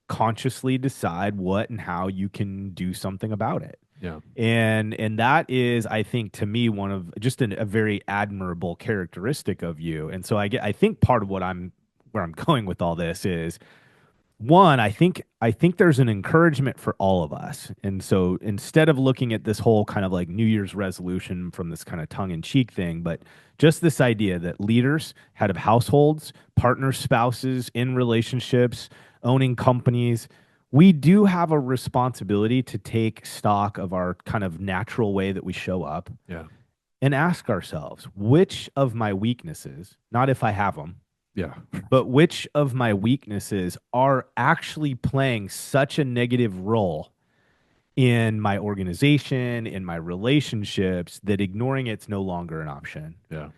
[SPEAKER 3] consciously decide what and how you can do something about it.
[SPEAKER 2] Yeah.
[SPEAKER 3] And that is, I think, to me, one of just a very admirable characteristic of you. And so I think part of where I'm going with all this is one, I think there's an encouragement for all of us. And so instead of looking at this whole kind of like New Year's resolution from this kind of tongue-in-cheek thing, but just this idea that leaders, head of households, partners, spouses, in relationships, owning companies, we do have a responsibility to take stock of our kind of natural way that we show up
[SPEAKER 2] Yeah.
[SPEAKER 3] and ask ourselves, which of my weaknesses, not if I have them,
[SPEAKER 2] Yeah.
[SPEAKER 3] but which of my weaknesses are actually playing such a negative role in my organization, in my relationships, that ignoring it's no longer an option.
[SPEAKER 2] Yeah.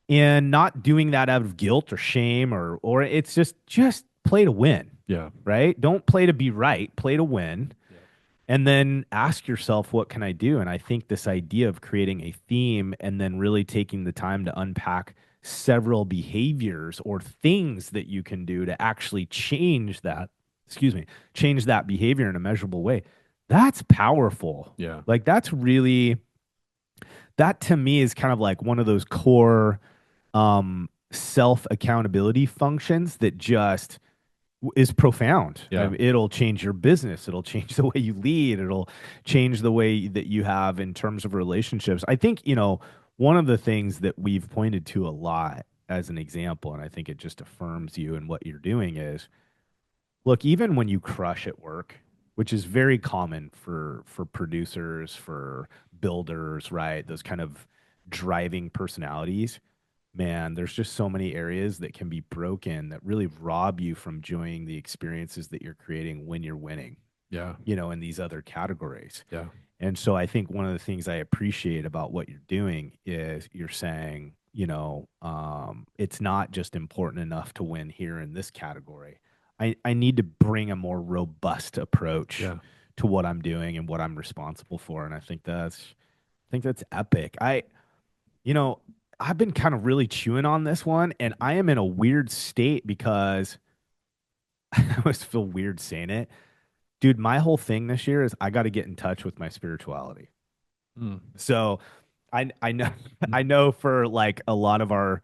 [SPEAKER 3] And not doing that out of guilt or shame or it's just play to win,
[SPEAKER 2] Yeah.
[SPEAKER 3] right? Don't play to be right, play to win.
[SPEAKER 2] Yeah.
[SPEAKER 3] And then ask yourself, what can I do? And I think this idea of creating a theme and then really taking the time to unpack several behaviors or things that you can do to actually change that behavior in a measurable way. That's powerful.
[SPEAKER 2] Yeah.
[SPEAKER 3] Like that to me is kind of like one of those core self accountability functions that just is profound.
[SPEAKER 2] Yeah.
[SPEAKER 3] It'll change your business. It'll change the way you lead. It'll change the way that you have in terms of relationships. I think, one of the things that we've pointed to a lot as an example, and I think it just affirms you and what you're doing is, look, even when you crush at work, which is very common for producers, for builders, right? Those kind of driving personalities, man, there's just so many areas that can be broken that really rob you from enjoying the experiences that you're creating when you're winning,
[SPEAKER 2] Yeah.
[SPEAKER 3] in these other categories.
[SPEAKER 2] Yeah.
[SPEAKER 3] And so I think one of the things I appreciate about what you're doing is you're saying, it's not just important enough to win here in this category. I need to bring a more robust approach
[SPEAKER 2] Yeah.
[SPEAKER 3] to what I'm doing and what I'm responsible for. And I think that's epic. I've been kind of really chewing on this one, and I am in a weird state because I always feel weird saying it. Dude, my whole thing this year is I got to get in touch with my spirituality.
[SPEAKER 2] Mm.
[SPEAKER 3] So I know I know for like a lot of our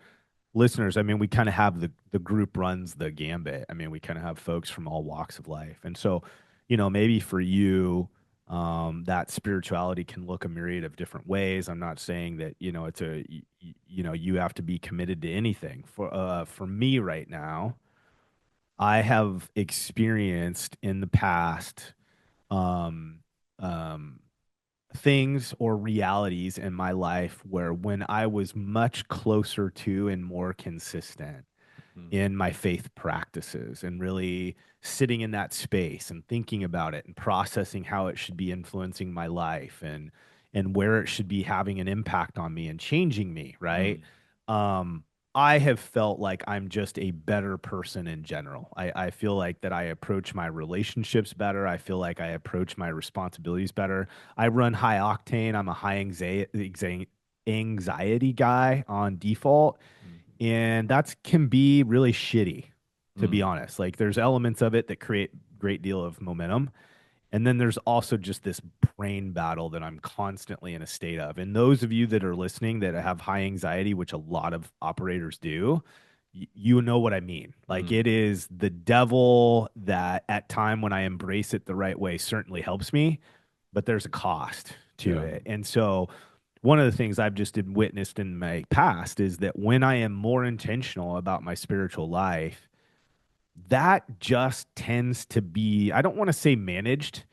[SPEAKER 3] listeners, I mean, we kind of have the group runs the gambit. I mean, we kind of have folks from all walks of life. And so, maybe for you, that spirituality can look a myriad of different ways. I'm not saying that, you have to be committed to anything. For me right now, I have experienced in the past um, um, things or realities in my life where when I was much closer to and more consistent
[SPEAKER 2] Mm.
[SPEAKER 3] in my faith practices and really sitting in that space and thinking about it and processing how it should be influencing my life and where it should be having an impact on me and changing me, right? I have felt like I'm just a better person in general. I feel like that I approach my relationships better. I feel like I approach my responsibilities better. I run high octane. I'm a high anxiety guy on default. And that can be really shitty, to be honest. Like there's elements of it that create great deal of momentum. And then there's also just this brain battle that I'm constantly in a state of. And those of you that are listening that have high anxiety, which a lot of operators do, you know what I mean. Like it is the devil that at time when I embrace it the right way certainly helps me, but there's a cost to it. And so one of the things I've just witnessed in my past is that when I am more intentional about my spiritual life, that just tends to be, I don't want to say managed.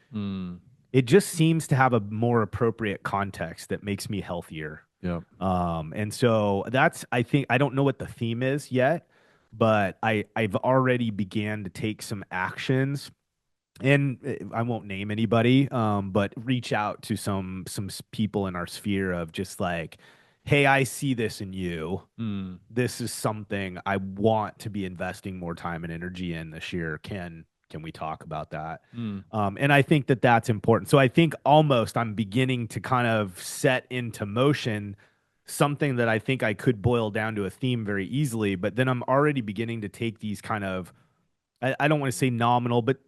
[SPEAKER 3] It just seems to have a more appropriate context that makes me healthier.
[SPEAKER 2] Yeah.
[SPEAKER 3] And so I think, I don't know what the theme is yet, but I've already began to take some actions, and I won't name anybody, but reach out to some people in our sphere of just like, hey, I see this in you.
[SPEAKER 2] Mm,
[SPEAKER 3] This is something I want to be investing more time and energy in this year. Can we talk about that?
[SPEAKER 2] mm,
[SPEAKER 3] And I think that that's important. So I think almost I'm beginning to kind of set into motion something that I think I could boil down to a theme very easily, but then I'm already beginning to take these kind of I don't want to say nominal, but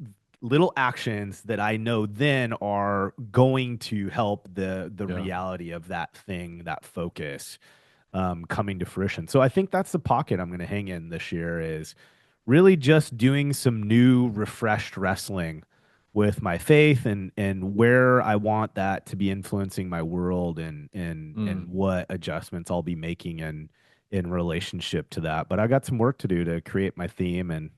[SPEAKER 3] little actions that I know then are going to help the
[SPEAKER 2] yeah.
[SPEAKER 3] reality of that thing, that focus coming to fruition. So I think that's the pocket I'm going to hang in this year is really just doing some new refreshed wrestling with my faith and where I want that to be influencing my world and
[SPEAKER 2] Mm.
[SPEAKER 3] what adjustments I'll be making in relationship to that. But I got some work to do to create my theme and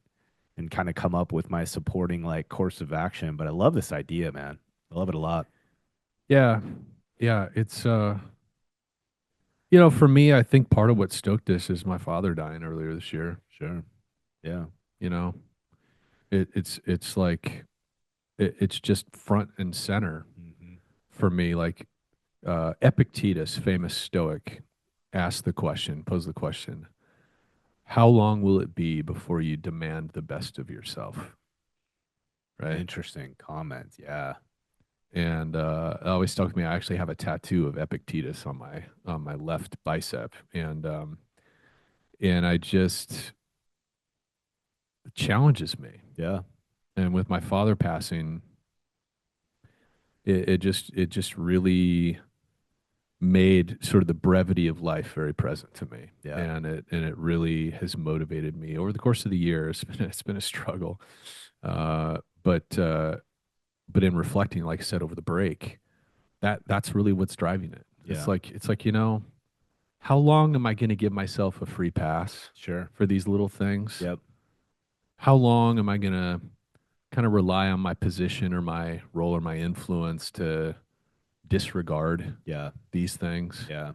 [SPEAKER 3] kind of come up with my supporting like course of action. But I love this idea, man. I love it a lot.
[SPEAKER 2] Yeah. Yeah. It's, for me, I think part of what stoked this is my father dying earlier this year.
[SPEAKER 3] Sure. Yeah.
[SPEAKER 2] You know, it's like, it's just front and center
[SPEAKER 3] Hmm.
[SPEAKER 2] for me. Like, Epictetus, famous Stoic, posed the question, how long will it be before you demand the best of yourself? Right.
[SPEAKER 3] Interesting comment. Yeah.
[SPEAKER 2] And it always stuck with me. I actually have a tattoo of Epictetus on my left bicep, and I just it challenges me.
[SPEAKER 3] Yeah.
[SPEAKER 2] And with my father passing, it just really made sort of the brevity of life very present to me,
[SPEAKER 3] Yeah.
[SPEAKER 2] and it really has motivated me over the course of the years. It's been a struggle, uh, but uh, but in reflecting, like I said over the break, that's really what's driving it.
[SPEAKER 3] Yeah.
[SPEAKER 2] It's like how long am I going to give myself a free pass
[SPEAKER 3] Sure.
[SPEAKER 2] for these little things?
[SPEAKER 3] Yep.
[SPEAKER 2] How long am I going to kind of rely on my position or my role or my influence to disregard
[SPEAKER 3] Yeah.
[SPEAKER 2] these things?
[SPEAKER 3] Yeah.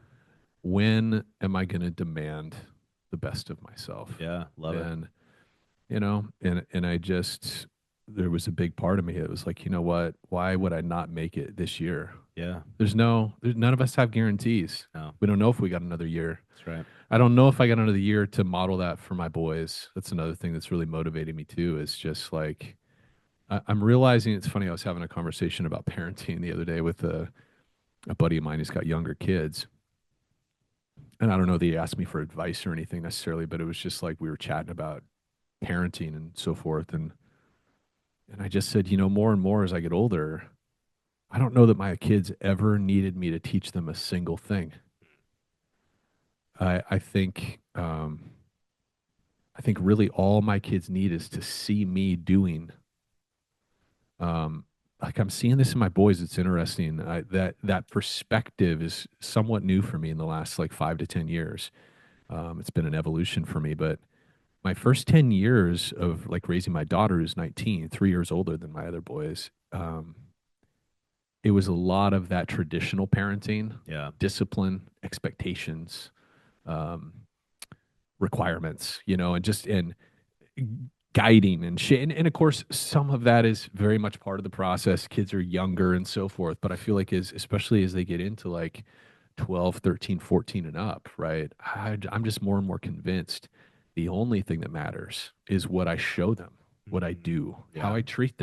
[SPEAKER 2] When am I going to demand the best of myself?
[SPEAKER 3] Yeah. Love it.
[SPEAKER 2] And and I just there was a big part of me that was like, you know what? Why would I not make it this year?
[SPEAKER 3] Yeah.
[SPEAKER 2] None of us have guarantees.
[SPEAKER 3] No,
[SPEAKER 2] We don't know if we got another year.
[SPEAKER 3] that's right.
[SPEAKER 2] I don't know if I got another year to model that for my boys. That's another thing that's really motivating me too. Is just like I'm realizing it's funny. I was having a conversation about parenting the other day with a buddy of mine who's got younger kids, and I don't know that he asked me for advice or anything necessarily, but it was just like we were chatting about parenting and so forth, and I just said, more and more as I get older, I don't know that my kids ever needed me to teach them a single thing. I think I think really all my kids need is to see me doing. Like I'm seeing this in my boys. It's interesting. That perspective is somewhat new for me in the last like 5 to 10 years. It's been an evolution for me, but my first 10 years of like raising my daughter, who's 19, 3 years older than my other boys, it was a lot of that traditional parenting,
[SPEAKER 3] Yeah.
[SPEAKER 2] discipline, expectations, um, requirements, and guiding and shit. And of course, some of that is very much part of the process. Kids are younger and so forth. But I feel like especially as they get into like 12, 13, 14 and up, right? I'm just more and more convinced the only thing that matters is what I show them, what I
[SPEAKER 3] Mhm.
[SPEAKER 2] do,
[SPEAKER 3] Yeah.
[SPEAKER 2] how I treat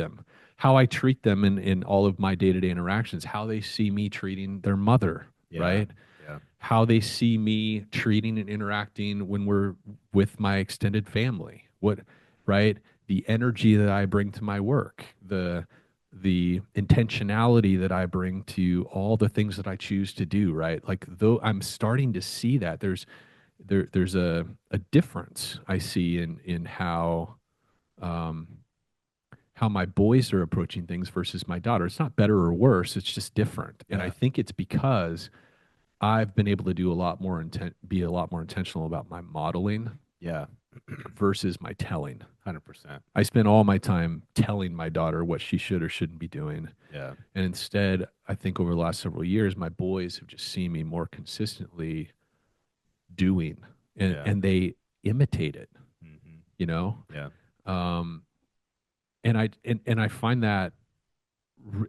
[SPEAKER 2] them in all of my day-to-day interactions, how they see me treating their mother,
[SPEAKER 3] Yeah.
[SPEAKER 2] right?
[SPEAKER 3] Yeah.
[SPEAKER 2] How they see me treating and interacting when we're with my extended family. Right? The energy that I bring to my work, the intentionality that I bring to all the things that I choose to do, right? Like though I'm starting to see that there's a difference I see in um how my boys are approaching things versus my daughter. It's not better or worse, it's just different. And I
[SPEAKER 3] Yeah.
[SPEAKER 2] think it's because I've been able to be a lot more intentional about my modeling
[SPEAKER 3] Yeah.
[SPEAKER 2] versus my telling.
[SPEAKER 3] 100%.
[SPEAKER 2] I spend all my time telling my daughter what she should or shouldn't be doing.
[SPEAKER 3] Yeah.
[SPEAKER 2] And instead, I think over the last several years, my boys have just seen me more consistently doing
[SPEAKER 3] Yeah.
[SPEAKER 2] and they imitate it,
[SPEAKER 3] Hmm.
[SPEAKER 2] you know?
[SPEAKER 3] Yeah.
[SPEAKER 2] Um, and I find that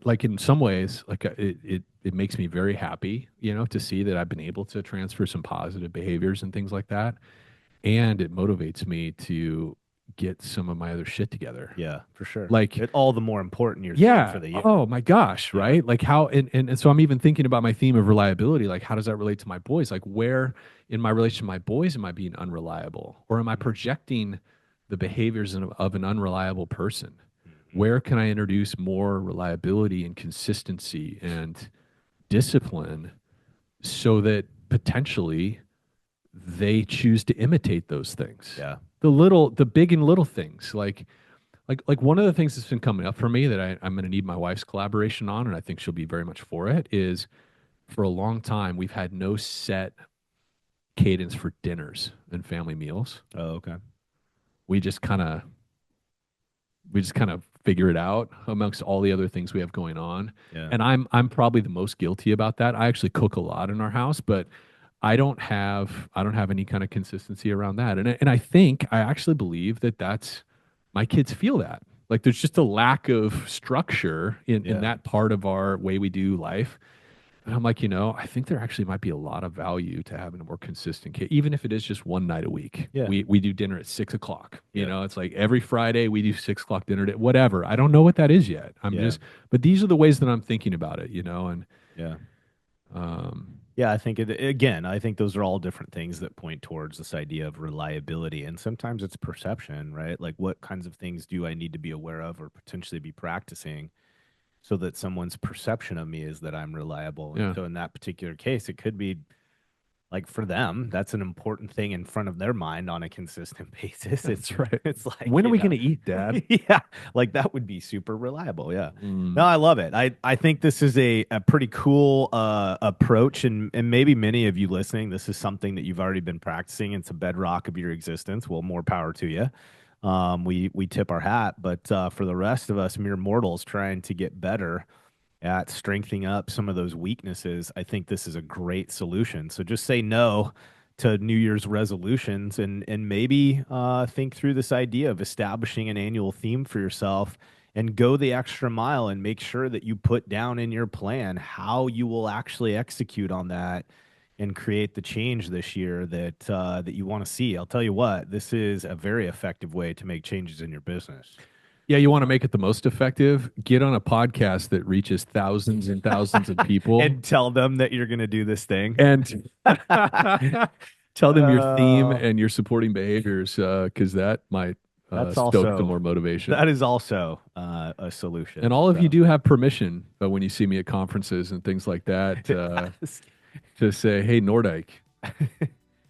[SPEAKER 2] like in some ways, like it makes me very happy, to see that I've been able to transfer some positive behaviors and things like that. And it motivates me to get some of my other shit together.
[SPEAKER 3] Yeah, for sure.
[SPEAKER 2] Like,
[SPEAKER 3] It all the more important you're
[SPEAKER 2] yeah.
[SPEAKER 3] for the year.
[SPEAKER 2] Oh my gosh.
[SPEAKER 3] Yeah.
[SPEAKER 2] Right. Like how, and so I'm even thinking about my theme of reliability. Like, how does that relate to my boys? Like, where in my relation to my boys am I being unreliable, or am I projecting the behaviors of an unreliable person? Where can I introduce more reliability and consistency and discipline so that potentially they choose to imitate those things?
[SPEAKER 3] Yeah.
[SPEAKER 2] The big and little things. Like one of the things that's been coming up for me that I'm going to need my wife's collaboration on, and I think she'll be very much for it, is for a long time we've had no set cadence for dinners and family meals.
[SPEAKER 3] Oh, okay.
[SPEAKER 2] We just kind of figure it out amongst all the other things we have going on.
[SPEAKER 3] Yeah.
[SPEAKER 2] And I'm probably the most guilty about that. I actually cook a lot in our house, but I don't have any kind of consistency around that. And I actually believe that that's my kids feel that. Like there's just a lack of structure in that part of our way we do life. And I'm like, I think there actually might be a lot of value to having a more consistent even if it is just one night a week.
[SPEAKER 3] Yeah.
[SPEAKER 2] We do dinner at 6:00.
[SPEAKER 3] Yeah.
[SPEAKER 2] It's like every Friday we do 6:00 dinner, whatever. I don't know what that is yet. But these are the ways that I'm thinking about it, and
[SPEAKER 3] yeah. Yeah, I think I think those are all different things that point towards this idea of reliability. And sometimes it's perception, right? Like what kinds of things do I need to be aware of or potentially be practicing so that someone's perception of me is that I'm reliable.
[SPEAKER 2] Yeah.
[SPEAKER 3] And so in that particular case, it could be like for them, that's an important thing in front of their mind on a consistent basis.
[SPEAKER 2] That's right.
[SPEAKER 3] It's like,
[SPEAKER 2] when are we going to eat, Dad?
[SPEAKER 3] Yeah, like that would be super reliable. Yeah.
[SPEAKER 2] Mm.
[SPEAKER 3] No, I love it. I think this is a pretty cool approach, and maybe many of you listening, this is something that you've already been practicing. It's a bedrock of your existence. Well, more power to you. We tip our hat, but for the rest of us mere mortals trying to get better at strengthening up some of those weaknesses, I think this is a great solution. So just say no to New Year's resolutions and maybe think through this idea of establishing an annual theme for yourself and go the extra mile and make sure that you put down in your plan how you will actually execute on that and create the change this year that that you want to see. I'll tell you what, this is a very effective way to make changes in your business.
[SPEAKER 2] Yeah, you want to make it the most effective? Get on a podcast that reaches thousands and thousands of people
[SPEAKER 3] And tell them that you're going to do this thing.
[SPEAKER 2] and tell them your theme and your supporting behaviors, because that might stoke the more motivation.
[SPEAKER 3] That is also a solution.
[SPEAKER 2] And all of you do have permission when you see me at conferences and things like that to say, "Hey, Nordyke,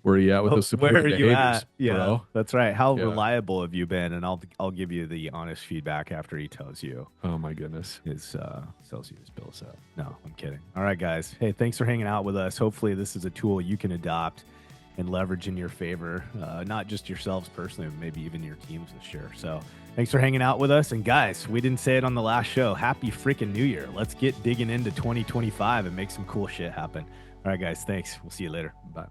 [SPEAKER 2] where are you at with those supporting
[SPEAKER 3] Where are you
[SPEAKER 2] behaviors,
[SPEAKER 3] at? Yeah,
[SPEAKER 2] bro?"
[SPEAKER 3] that's right. How
[SPEAKER 2] Yeah.
[SPEAKER 3] reliable have you been? And I'll give you the honest feedback after he tells you
[SPEAKER 2] Oh my goodness.
[SPEAKER 3] his Celsius bill. So no, I'm kidding. All right, guys. Hey, thanks for hanging out with us. Hopefully, this is a tool you can adopt and leverage in your favor, not just yourselves personally, but maybe even your teams this year. So thanks for hanging out with us. And guys, we didn't say it on the last show. Happy freaking New Year. Let's get digging into 2025 and make some cool shit happen. All right, guys. Thanks. We'll see you later.
[SPEAKER 2] Bye.